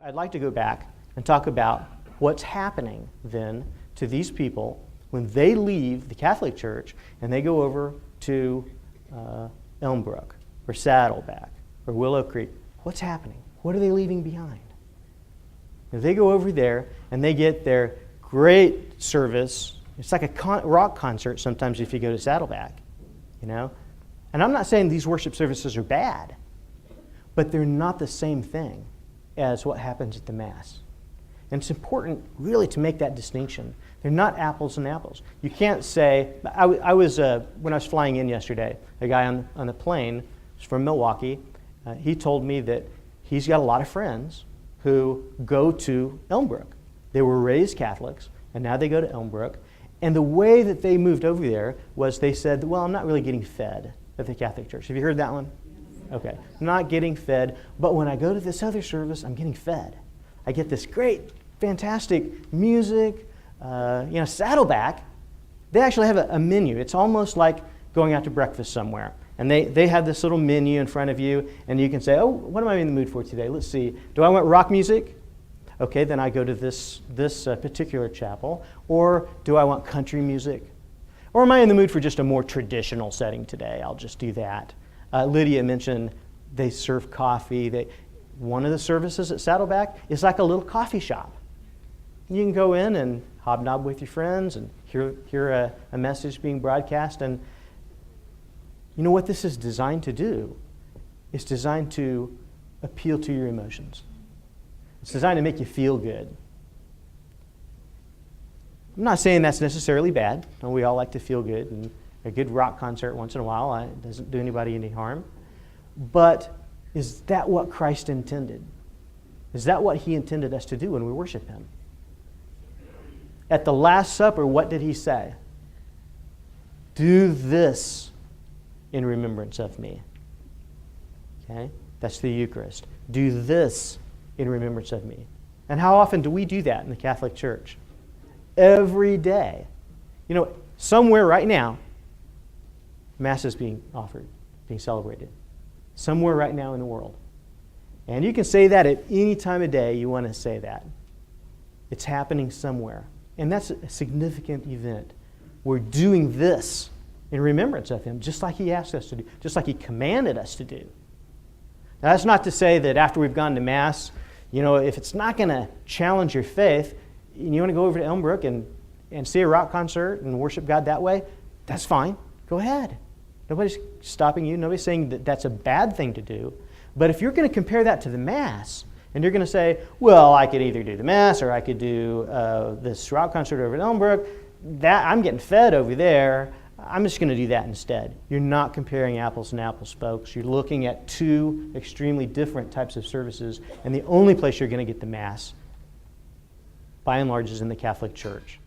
I'd like to go back and talk about what's happening then to these people when they leave the Catholic Church and they go over to Elmbrook or Saddleback or Willow Creek. What's happening? What are they leaving behind? If they go over there and they get their great service, it's like a rock concert sometimes if you go to Saddleback, you know? And I'm not saying these worship services are bad, but they're not the same thing as what happens at the Mass. And it's important really to make that distinction. They're not apples and apples. You can't say, when I was flying in yesterday, a guy on the plane from Milwaukee, he told me that he's got a lot of friends who go to Elmbrook. They were raised Catholics, and now they go to Elmbrook. And the way that they moved over there was they said, well, I'm not really getting fed at the Catholic Church. Have you heard that one? Okay. I'm not getting fed, but when I go to this other service, I'm getting fed. I get this great, fantastic music. Saddleback, they actually have a menu. It's almost like going out to breakfast somewhere. And they have this little menu in front of you, and you can say, oh, what am I in the mood for today? Let's see. Do I want rock music? Okay, then I go to this particular chapel. Or do I want country music? Or am I in the mood for just a more traditional setting today? I'll just do that. Lydia mentioned they serve coffee. One of the services at Saddleback is like a little coffee shop. You can go in and hobnob with your friends and hear a message being broadcast. And you know what this is designed to do? It's designed to appeal to your emotions. It's designed to make you feel good. I'm not saying that's necessarily bad. We all like to feel good, and a good rock concert once in a while doesn't do anybody any harm. But is that what Christ intended? Is that what He intended us to do when we worship Him? At the Last Supper, what did He say? Do this in remembrance of me. Okay? That's the Eucharist. Do this in remembrance of me. And how often do we do that in the Catholic Church? Every day. You know, somewhere right now, Mass is being offered, being celebrated. Somewhere right now in the world. And you can say that at any time of day you want to say that. It's happening somewhere. And that's a significant event. We're doing this in remembrance of Him, just like He asked us to do, just like He commanded us to do. Now, that's not to say that after we've gone to Mass, if it's not going to challenge your faith, and you want to go over to Elmbrook and see a rock concert and worship God that way, that's fine. Go ahead. Nobody's stopping you. Nobody's saying that that's a bad thing to do. But if you're going to compare that to the Mass, and you're going to say, well, I could either do the Mass or I could do this rock concert over at Elmbrook, I'm getting fed over there. I'm just going to do that instead. You're not comparing apples and apples, folks. You're looking at two extremely different types of services, and the only place you're going to get the Mass, by and large, is in the Catholic Church.